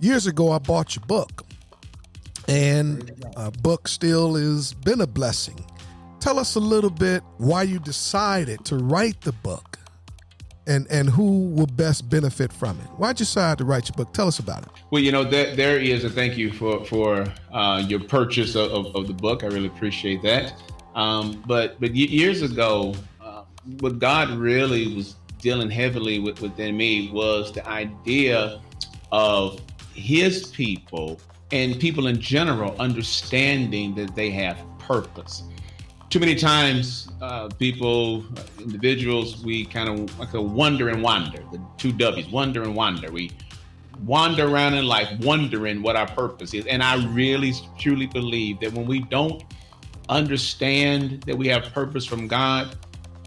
Years ago, I bought your book, and book still has been a blessing. Tell us a little bit why you decided to write the book and who will best benefit from it. Why'd you decide to write your book? Tell us about it. Well, there is a thank you for your purchase of the book. I really appreciate that. But years ago, what God really was dealing heavily within me was the idea of His people and people in general understanding that they have purpose. Too many times, individuals, we kind of like a wonder and wander, the two W's, wonder and wander. We wander around in life wondering what our purpose is. And I really, truly believe that when we don't understand that we have purpose from God,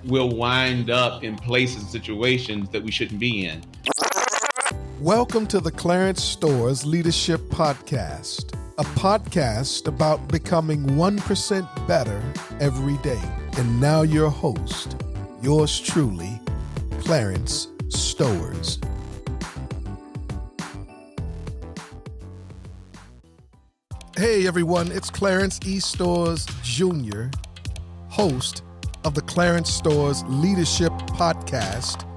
we'll wind up in places and situations that we shouldn't be in. Welcome to the Clarence Stowers Leadership Podcast, a podcast about becoming 1% better every day. And now your host, yours truly, Clarence Stowers. Hey everyone, it's Clarence E. Stowers Jr., host of the Clarence Stowers Leadership Podcast,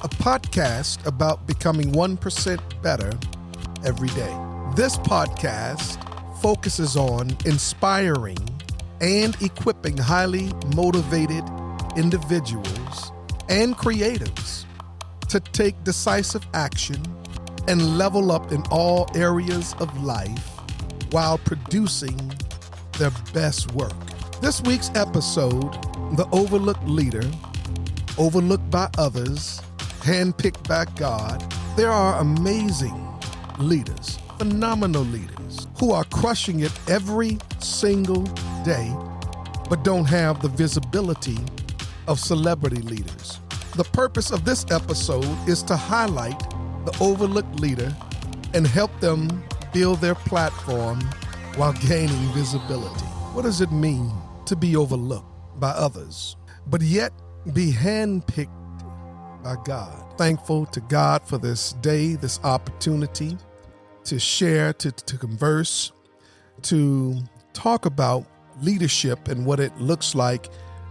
a podcast about becoming 1% better every day. This podcast focuses on inspiring and equipping highly motivated individuals and creatives to take decisive action and level up in all areas of life while producing their best work. This week's episode, the Overlook leader, overlooked by others, handpicked by God. There are amazing leaders, phenomenal leaders who are crushing it every single day, but don't have the visibility of celebrity leaders. The purpose of this episode is to highlight the overlooked leader and help them build their platform while gaining visibility. What does it mean to be overlooked by others, but yet be handpicked by God? Thankful to God for this day, this opportunity to share, to converse, to talk about leadership and what it looks like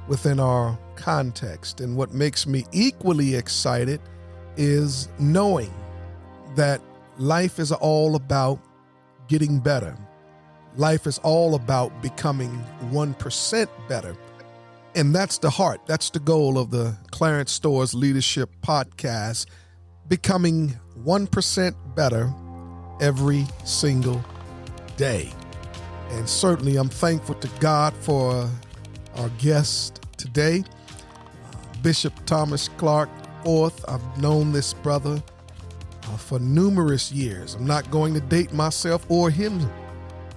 within our context. And what makes me equally excited is knowing that life is all about getting better. Life is all about becoming 1% better. And that's the heart. That's the goal of the Clarence Stowers Leadership Podcast, becoming 1% better every single day. And certainly I'm thankful to God for our guest today, Bishop Thomas Clark IV. I've known this brother for numerous years. I'm not going to date myself or him,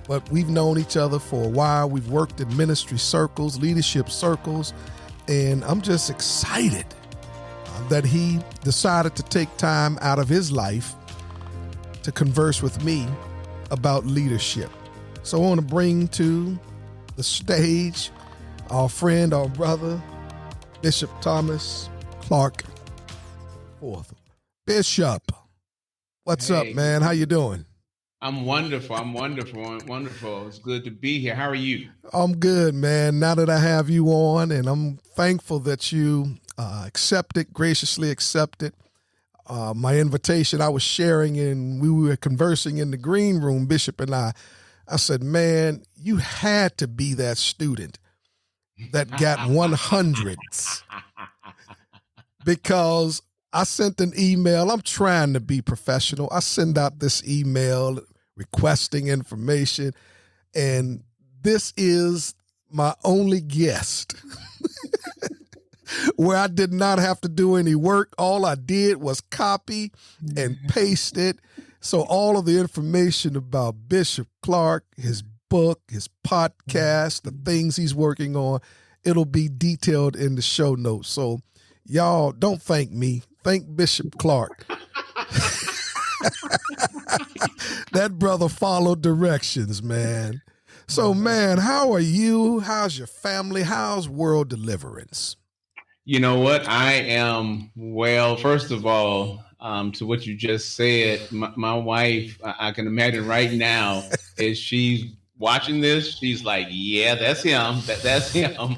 but we've known each other for a while. We've worked in ministry circles, leadership circles, and I'm just excited that he decided to take time out of his life to converse with me about leadership. So I want to bring to the stage our friend, our brother, Bishop Thomas Clark IV. Bishop, what's up, man? How you doing? I'm wonderful. It's good to be here. How are you? I'm good, man. Now that I have you on, and I'm thankful that you graciously accepted my invitation. I was sharing and we were conversing in the green room, Bishop and I said, man, you had to be that student that got 100s, because I sent an email. I'm trying to be professional. I send out this email requesting information, and this is my only guest where I did not have to do any work. All I did was copy and paste it. So all of the information about Bishop Clark, his book, his podcast, the things he's working on, it'll be detailed in the show notes. So y'all don't thank me. Thank Bishop Clark. That brother followed directions, man. So, man, how are you? How's your family? How's World Deliverance? You know what? I am well. First of all, to what you just said. My wife, I can imagine right now, as she's watching this, she's like, "Yeah, that's him. That's him."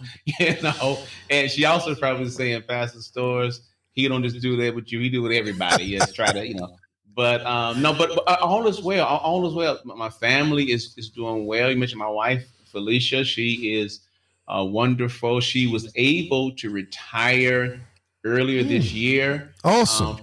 And she also probably saying, "Pastor Stowers, he don't just do that with you; he do with everybody. He just try to." But no, but all is well. All is well. My family is doing well. You mentioned my wife, Felicia. She is wonderful. She was able to retire earlier this year Awesome.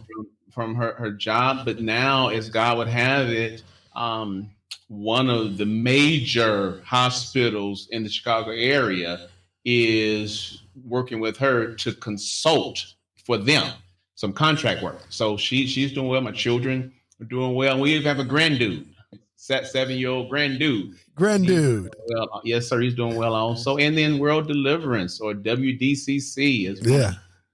from her job, but now, as God would have it, one of the major hospitals in the Chicago area is working with her to consult for them some contract work. So she's doing well. My children are doing well. We even have a granddude, 7-year-old granddude. Granddude. Well, yes, sir. He's doing well also. And then World Deliverance, or WDCC, as we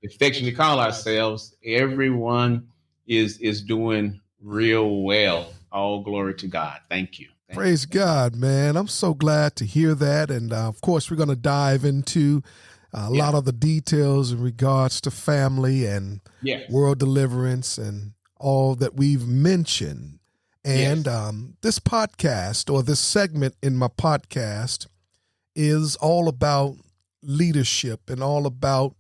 affectionately call ourselves. Everyone is doing real well. All glory to God. Thank you. Praise God, man. I'm so glad to hear that. And of course, we're going to dive into a lot of the details in regards to family and world deliverance and all that we've mentioned. And this podcast, or this segment in my podcast, is all about leadership and all about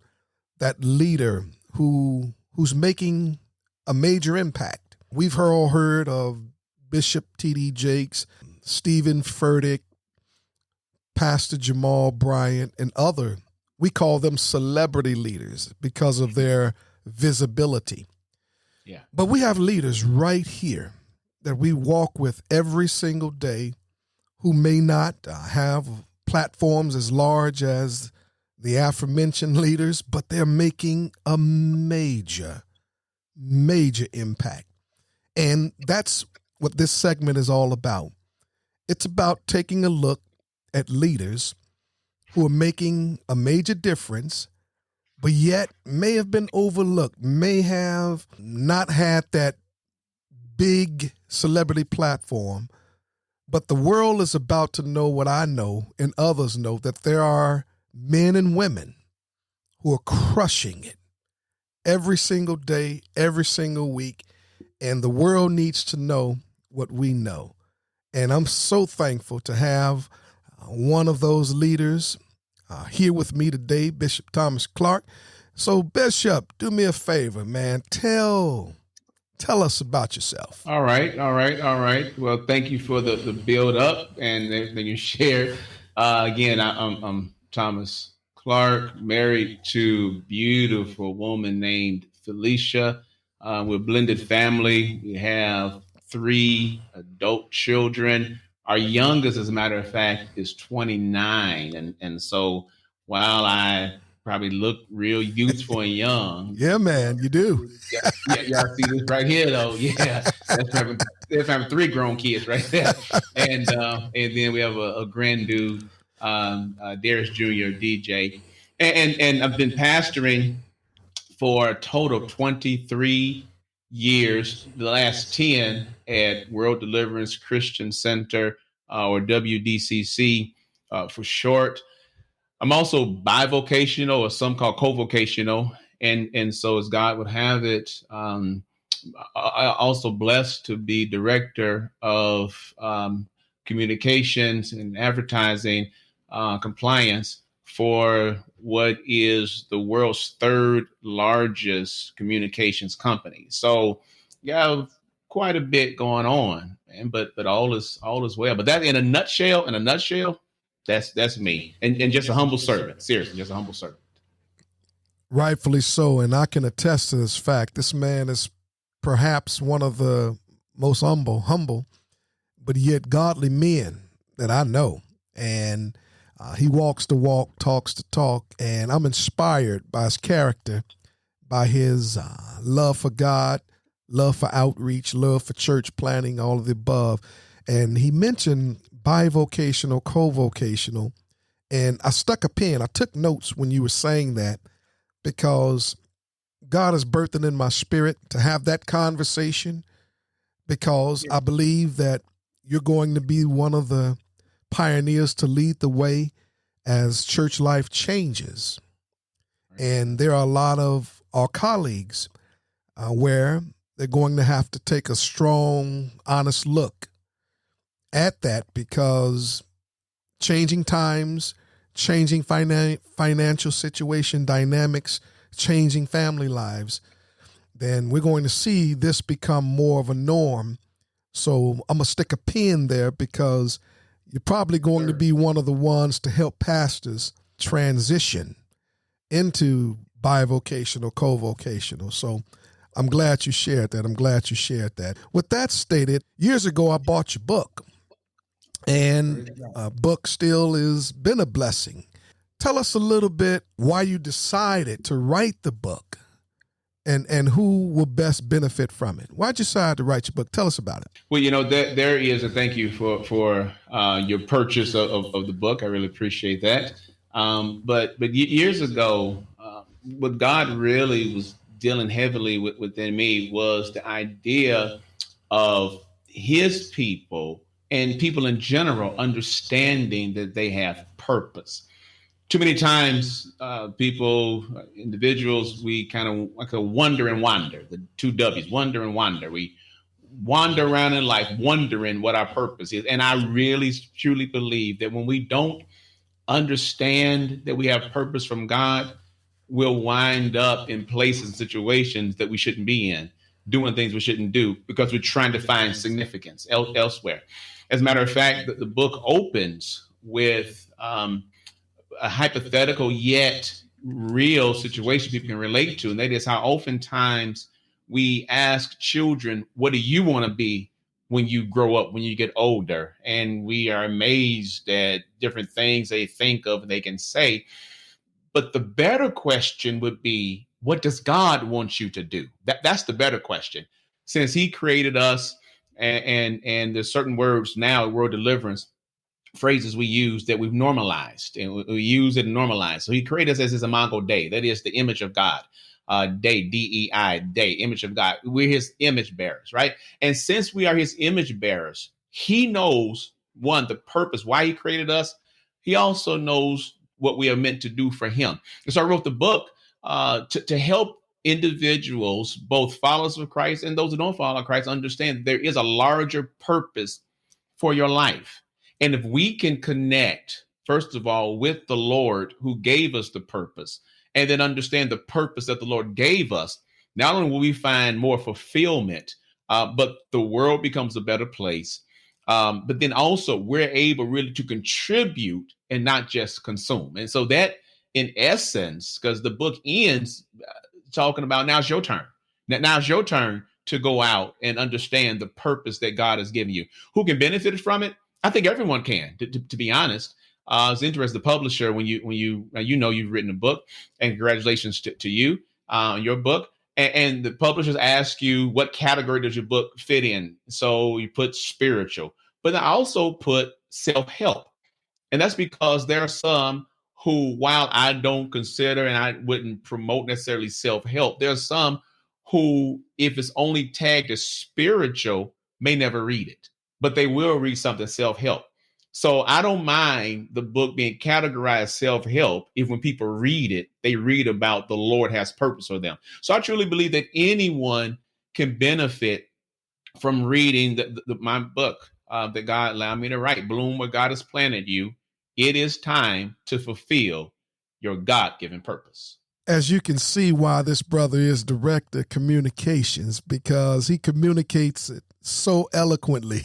that leader who's making a major impact. We've all heard of Bishop T.D. Jakes, Stephen Furtick, Pastor Jamal Bryant, and other. We call them celebrity leaders because of their visibility. Yeah. But we have leaders right here that we walk with every single day who may not have platforms as large as the aforementioned leaders, but they're making a major impact. And that's what this segment is all about. It's about taking a look at leaders who are making a major difference, but yet may have been overlooked, may have not had that big celebrity platform, but the world is about to know what I know and others know, that there are men and women who are crushing it every single day, every single week, and the world needs to know what we know. And I'm so thankful to have one of those leaders here with me today, Bishop Thomas Clark. So, Bishop, do me a favor, man. Tell us about yourself. All right. Well, thank you for the build up and everything you shared. Again, I'm Thomas Clark, married to a beautiful woman named Felicia. We're a blended family. We have 3 adult children. Our youngest, as a matter of fact, is 29. And so while I probably look real youthful and young. Yeah, man, you do. Y'all see this right here, though. Yeah, that's having 3 grown kids right there. And then we have a granddude, Darius Jr., DJ. And I've been pastoring for a total of 23 years, the last 10 at World Deliverance Christian Center, or WDCC for short. I'm also bivocational, or some call co-vocational. And so, as God would have it, I also blessed to be director of communications and advertising compliance for what is the world's 3rd largest communications company. So you have quite a bit going on, man, but all is well. But that in a nutshell, that's me. And just a humble servant. Seriously, just a humble servant. Rightfully so. And I can attest to this fact. This man is perhaps one of the most humble, but yet godly men that I know. And he walks the walk, talks the talk, and I'm inspired by his character, by his love for God, love for outreach, love for church planning, all of the above. And he mentioned bivocational, co-vocational, and I stuck a pen. I took notes when you were saying that, because God is birthing in my spirit to have that conversation, because I believe that you're going to be one of the pioneers to lead the way as church life changes. And there are a lot of our colleagues where they're going to have to take a strong, honest look at that, because changing times, changing financial situation dynamics, changing family lives, then we're going to see this become more of a norm. So I'm going to stick a pin there, because you're probably going to be one of the ones to help pastors transition into bivocational, co-vocational. So I'm glad you shared that. With that stated, years ago, I bought your book, and a book still has been a blessing. Tell us a little bit why you decided to write the book, and who will best benefit from it. Why'd you decide to write your book? Tell us about it. Well, there is, and thank you for your purchase of the book. I really appreciate that. But years ago, what God really was dealing heavily within me was the idea of His people and people in general understanding that they have purpose. Too many times, individuals, we kind of like a wonder and wander, the two W's, wonder and wander. We wander around in life wondering what our purpose is. And I really, truly believe that when we don't understand that we have purpose from God, we'll wind up in places and situations that we shouldn't be in, doing things we shouldn't do, because we're trying to find significance elsewhere. As a matter of fact, the book opens with a hypothetical yet real situation people can relate to. And that is how oftentimes we ask children, what do you want to be when you grow up, when you get older? And we are amazed at different things they think of and they can say. But the better question would be, what does God want you to do? That's the better question. Since He created us, and there's certain words now, word deliverance, phrases we use that we've normalized, and we use it and normalize. So He created us as His imago Dei, that is the image of God. Day, D-E-I, day, image of God. We're His image bearers, right? And since we are His image bearers, He knows, one, the purpose, why He created us. He also knows what we are meant to do for Him. And so I wrote the book to help individuals, both followers of Christ and those who don't follow Christ, understand that there is a larger purpose for your life. And if we can connect, first of all, with the Lord who gave us the purpose, and then understand the purpose that the Lord gave us, not only will we find more fulfillment, but the world becomes a better place. But then also we're able really to contribute and not just consume. And so that, in essence, because the book ends talking about now's your turn. Now's your turn to go out and understand the purpose that God has given you. Who can benefit from it? I think everyone can, to be honest. It's interesting, the publisher, when you've written a book, and congratulations to you on your book. And the publishers ask you, what category does your book fit in? So you put spiritual, but I also put self-help. And that's because there are some who, while I don't consider and I wouldn't promote necessarily self-help, there are some who, if it's only tagged as spiritual, may never read it, but they will read something self-help. So I don't mind the book being categorized self-help if, when people read it, they read about the Lord has purpose for them. So I truly believe that anyone can benefit from reading my book that God allowed me to write, Bloom Where God Has Planted You. It is time to fulfill your God-given purpose. As you can see, why this brother is director of communications, because he communicates it so eloquently.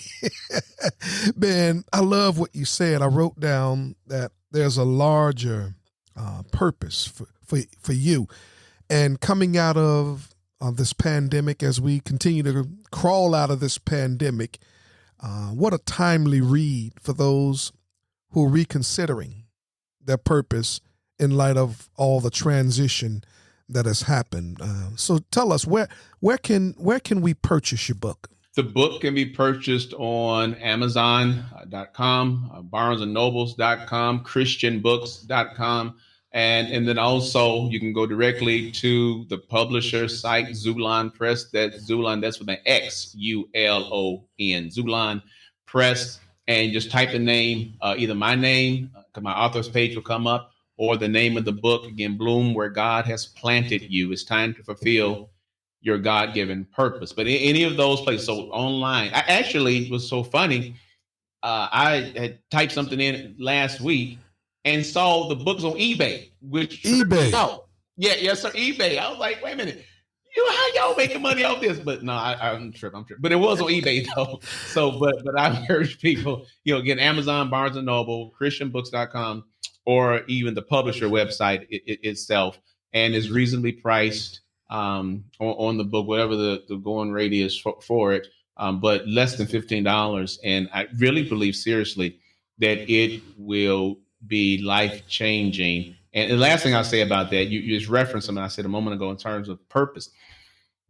Man, I love what you said. I wrote down that there's a larger purpose for you. And coming out of this pandemic, as we continue to crawl out of this pandemic, what a timely read for those who are reconsidering their purpose in light of all the transition that has happened. So tell us, where can we purchase your book? The book can be purchased on Amazon.com, BarnesandNobles.com, ChristianBooks.com, and then also you can go directly to the publisher site, Xulon Press. That's Xulon, that's with an X, U-L-O-N, Xulon Press, and just type the name, either my name, because my author's page will come up, or the name of the book, again, Bloom Where God Has Planted You. It's time to fulfill your God-given purpose. But in any of those places, so online, I actually, it was so funny. I had typed something in last week and saw the books on eBay, which tripped me eBay. out. Yeah, yes, sir, eBay. I was like, wait a minute, how y'all making money off this? But no, I'm tripping. But it was on eBay though. So, but I urge people, get Amazon, Barnes and Noble, ChristianBooks.com, or even the publisher website itself, and is reasonably priced on the book, whatever the going rate is for it. But less than $15. And I really believe seriously that it will be life-changing. And the last thing I'll say about that, you just referenced something I said a moment ago in terms of purpose.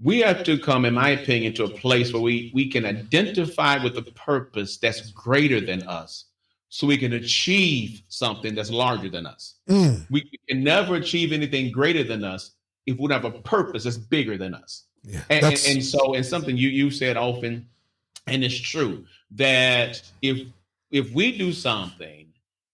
We have to come, in my opinion, to a place where we can identify with a purpose that's greater than us, so we can achieve something that's larger than us. We can never achieve anything greater than us if we don't have a purpose that's bigger than us. Yeah, and something you said often, and it's true, that if we do something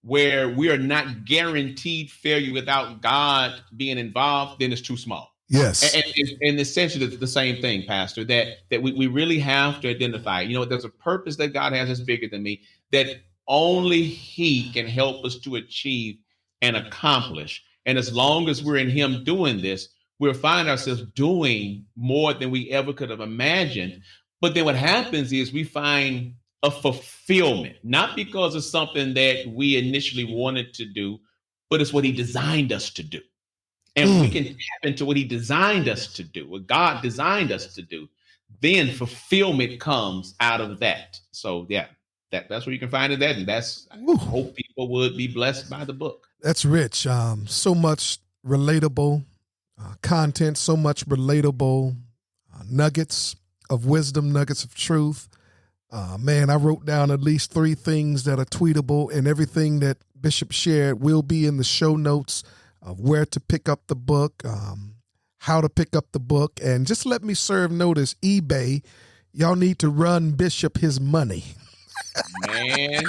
where we are not guaranteed failure without God being involved, then it's too small. Yes. And essentially the same thing, Pastor, that we really have to identify, there's a purpose that God has that's bigger than me, that only He can help us to achieve and accomplish. And as long as we're in Him doing this, we'll find ourselves doing more than we ever could have imagined. But then what happens is we find a fulfillment, not because it's something that we initially wanted to do, but it's what He designed us to do. And we can tap into what He designed us to do, what God designed us to do. Then fulfillment comes out of that. So yeah, that's where you can find it at. And I hope people would be blessed by the book. That's rich. So much relatable content, so much relatable nuggets of wisdom, nuggets of truth. Man, I wrote down at least 3 things that are tweetable, and everything that Bishop shared will be in the show notes of where to pick up the book, how to pick up the book. And just let me serve notice, eBay, y'all need to run Bishop his money. Man.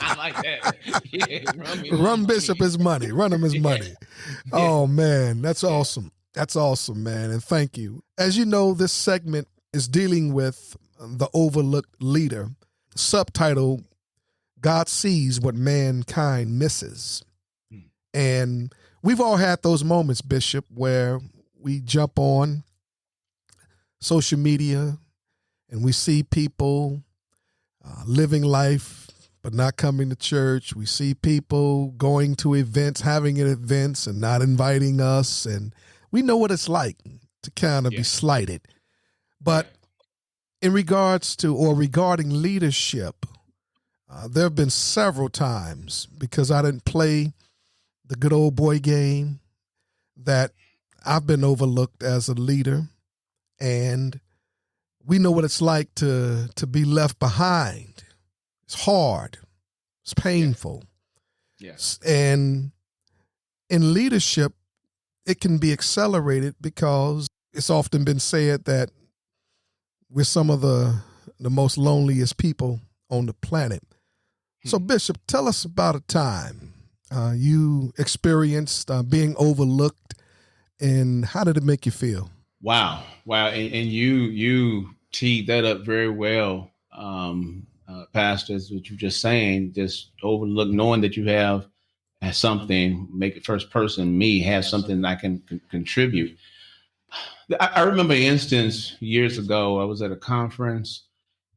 I like that. Yeah, run Bishop his money. Run him his money. Yeah. Oh, man, that's awesome. That's awesome, man. And thank you. As you know, this segment is dealing with the overlooked leader. Subtitle, God sees what mankind misses. And we've all had those moments, Bishop, where we jump on social media and we see people living life but not coming to church. We see people going to events, having events and not inviting us. And we know what it's like to kind of be slighted. But in regards to or regarding leadership, there have been several times, because I didn't play the good old boy game, that I've been overlooked as a leader. And we know what it's like to be left behind. It's hard. It's painful. Yes. And in leadership, it can be accelerated because it's often been said that we're some of the most loneliest people on the planet. So, Bishop, tell us about a time you experienced being overlooked, and how did it make you feel? Wow. And you teed that up very well, Pastor, is what you're just saying. Just overlook, knowing that you have something, make it first person, me, have something I can contribute. I remember an instance years ago. I was at a conference,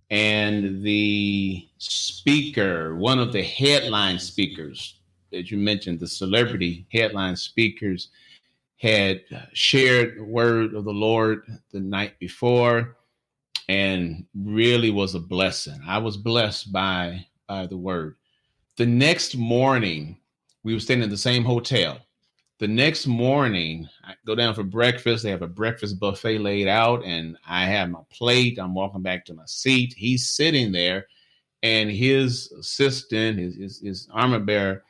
and the speaker, one of the headline speakers that you mentioned, the celebrity headline speakers, had shared the word of the Lord the night before, and really was a blessing. I was blessed by the word. The next morning, we were staying in the same hotel. The next morning, I go down for breakfast. They have a breakfast buffet laid out, and I have my plate. I'm walking back to my seat. He's sitting there, and his assistant, his armor bearer,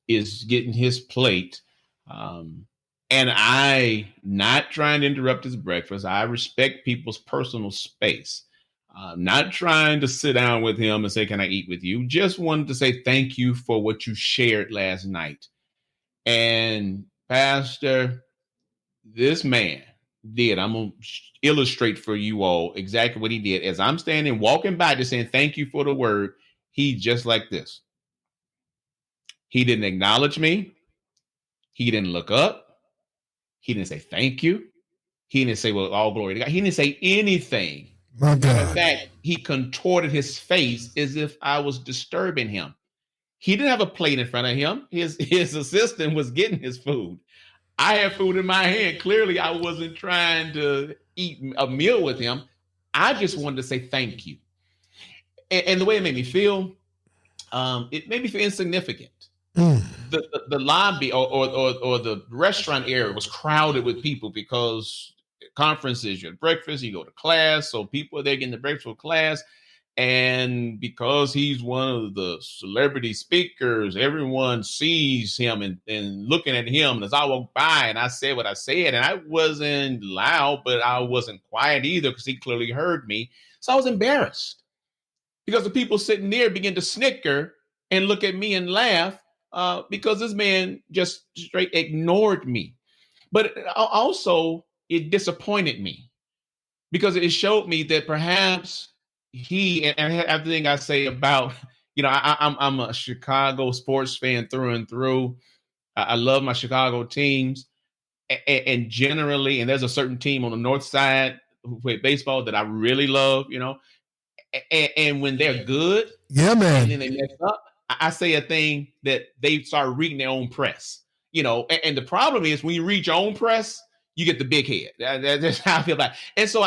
is getting his plate. And I, not trying to interrupt his breakfast, I respect people's personal space. Not trying to sit down with him and say, can I eat with you? Just wanted to say thank you for what you shared last night. And Pastor, this man did. I'm going to illustrate for you all exactly what he did. As I'm standing, walking by, just saying, thank you for the word. He just like this. He didn't acknowledge me. He didn't look up. He didn't say thank you. He didn't say, well, all glory to God. He didn't say anything. My God. In fact, he contorted his face as if I was disturbing him. He didn't have a plate in front of him. His assistant was getting his food. I had food in my hand. Clearly, I wasn't trying to eat a meal with him. I just wanted to say thank you. And the way it made me feel, it made me feel insignificant. The lobby or the restaurant area was crowded with people because conferences, you have breakfast, you go to class, so people are there getting the breakfast for class. And because he's one of the celebrity speakers, everyone sees him and looking at him. As I walked by and I said what I said, and I wasn't loud, but I wasn't quiet either because he clearly heard me. So I was embarrassed because the people sitting there began to snicker and look at me and laugh because this man just straight ignored me. But also it disappointed me because it showed me that perhaps he, and everything I say about, I'm a Chicago sports fan through and through. I love my Chicago teams, and generally, and there's a certain team on the north side who play baseball that I really love, and when they're good, yeah, man, and then they mess up, I say a thing that they start reading their own press, and the problem is when you read your own press, you get the big head. That's how I feel about it. And so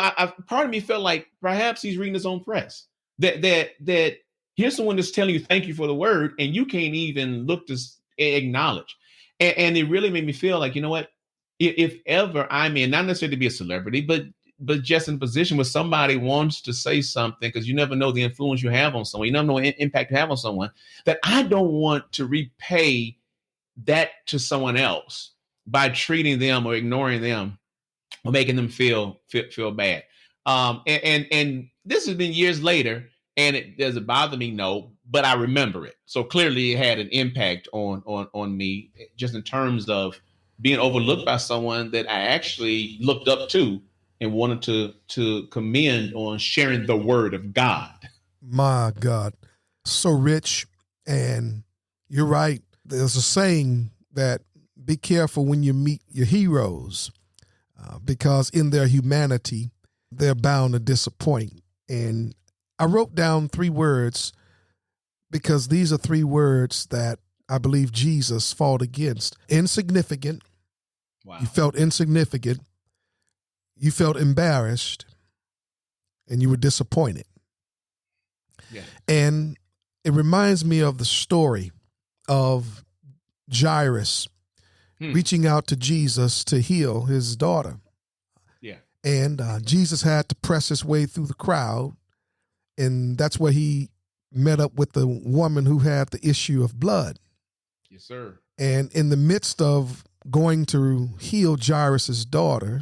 part of me felt like perhaps he's reading his own press. That here's someone that's telling you thank you for the word, and you can't even look to acknowledge. And it really made me feel like, you know what? If ever I'm in, not necessarily to be a celebrity, but just in a position where somebody wants to say something, because you never know the influence you have on someone, you never know what impact you have on someone, that I don't want to repay that to someone else by treating them or ignoring them or making them feel bad. And this has been years later, and does it bother me? No, but I remember it. So clearly it had an impact on me, just in terms of being overlooked by someone that I actually looked up to and wanted to commend on sharing the word of God. My God, so rich. And you're right. There's a saying that be careful when you meet your heroes, because in their humanity, they're bound to disappoint. And I wrote down 3 words because these are 3 words that I believe Jesus fought against. Insignificant. Wow. You felt insignificant. You felt embarrassed, and you were disappointed. Yeah. And it reminds me of the story of Jairus reaching out to Jesus to heal his daughter. Yeah. And Jesus had to press his way through the crowd. And that's where he met up with the woman who had the issue of blood. Yes, sir. And in the midst of going to heal Jairus' daughter,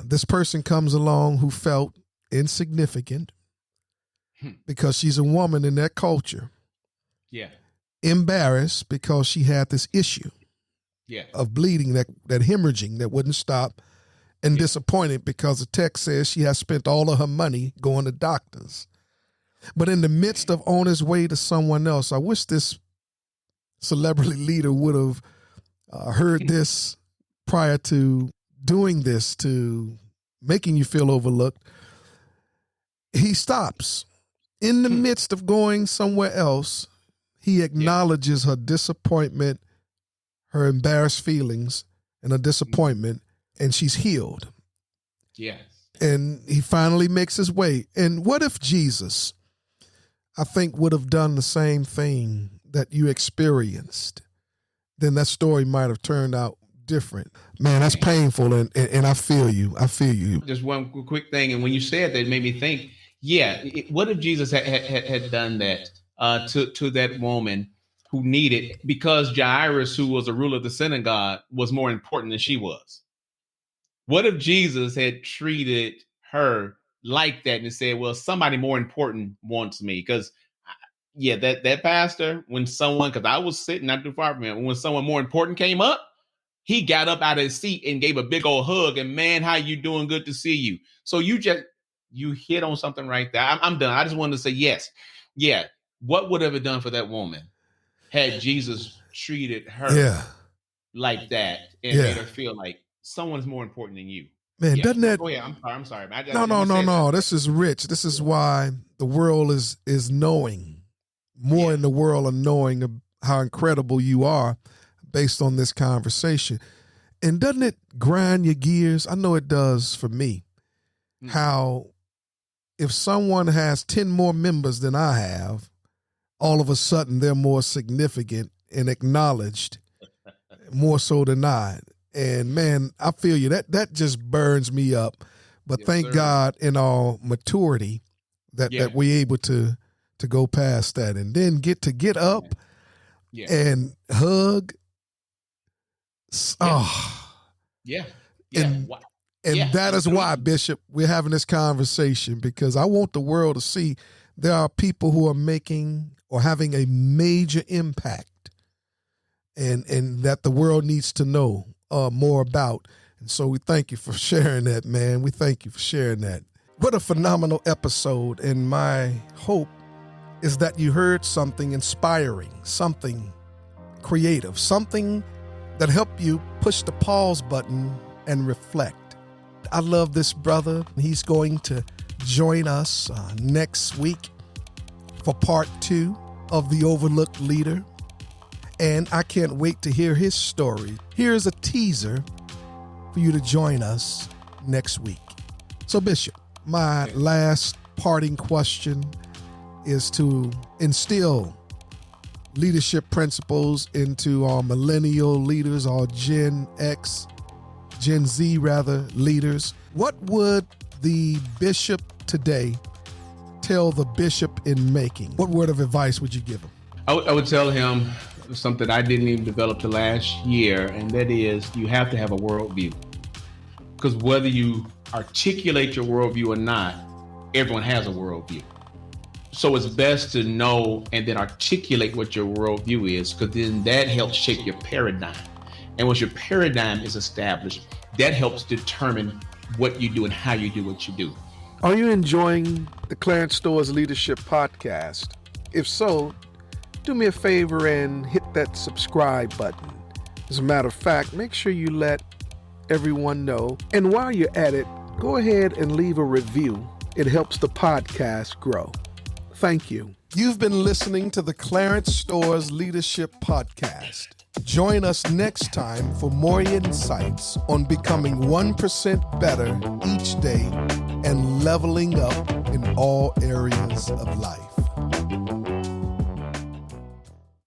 this person comes along who felt insignificant because she's a woman in their culture. Yeah. Embarrassed because she had this issue of bleeding, that hemorrhaging that wouldn't stop, and disappointed because the text says she has spent all of her money going to doctors. But in the midst of on his way to someone else, I wish this celebrity leader would have heard this prior to doing this, to making you feel overlooked. He stops. In the midst of going somewhere else, he acknowledges her disappointment, her embarrassed feelings, and her disappointment, and she's healed. Yes. And he finally makes his way. And what if Jesus, I think, would have done the same thing that you experienced? Then that story might have turned out different. Man, that's painful, and I feel you. I feel you. Just one quick thing, and when you said that, it made me think, what if Jesus had done that to that woman who needed, because Jairus, who was a ruler of the synagogue, was more important than she was? What if Jesus had treated her like that and said, well, somebody more important wants me? Because that pastor, when someone, because I was sitting not too far from him, when someone more important came up, he got up out of his seat and gave a big old hug. And man, how you doing? Good to see you. So you hit on something right there. I'm done. I just wanted to say yes. Yeah. What would have it done for that woman had Jesus treated her like that and made her feel like someone's more important than you? Man, doesn't that? Oh yeah, I'm sorry. No. This is rich. This is why the world is knowing more in the world of knowing how incredible you are based on this conversation. And doesn't it grind your gears? I know it does for me. How if someone has 10 more members than I have, all of a sudden they're more significant and acknowledged more so than I. And man, I feel you. That just burns me up. But thank God in our maturity that we're able to go past that and then get up and hug. And that is why, Bishop, we're having this conversation, because I want the world to see there are people who are making or having a major impact and that the world needs to know more about. And so we thank you for sharing that, man. We thank you for sharing that. What a phenomenal episode. And my hope is that you heard something inspiring, something creative, something that helped you push the pause button and reflect. I love this brother. He's going to join us next week for part 2 of The Overlook Leader. And I can't wait to hear his story. Here's a teaser for you to join us next week. So, Bishop, my last parting question is to instill leadership principles into our millennial leaders, our Gen Z leaders. What would the bishop today tell the bishop in making? What word of advice would you give him? I would tell him something I didn't even develop till last year, and that is you have to have a worldview. Because whether you articulate your worldview or not, everyone has a worldview. So it's best to know and then articulate what your worldview is, because then that helps shape your paradigm. And once your paradigm is established, that helps determine what you do and how you do what you do. Are you enjoying the Clarence Stowers Leadership Podcast? If so, do me a favor and hit that subscribe button. As a matter of fact, make sure you let everyone know. And while you're at it, go ahead and leave a review. It helps the podcast grow. Thank you. You've been listening to the Clarence Stowers Leadership Podcast. Join us next time for more insights on becoming 1% better each day and leveling up in all areas of life.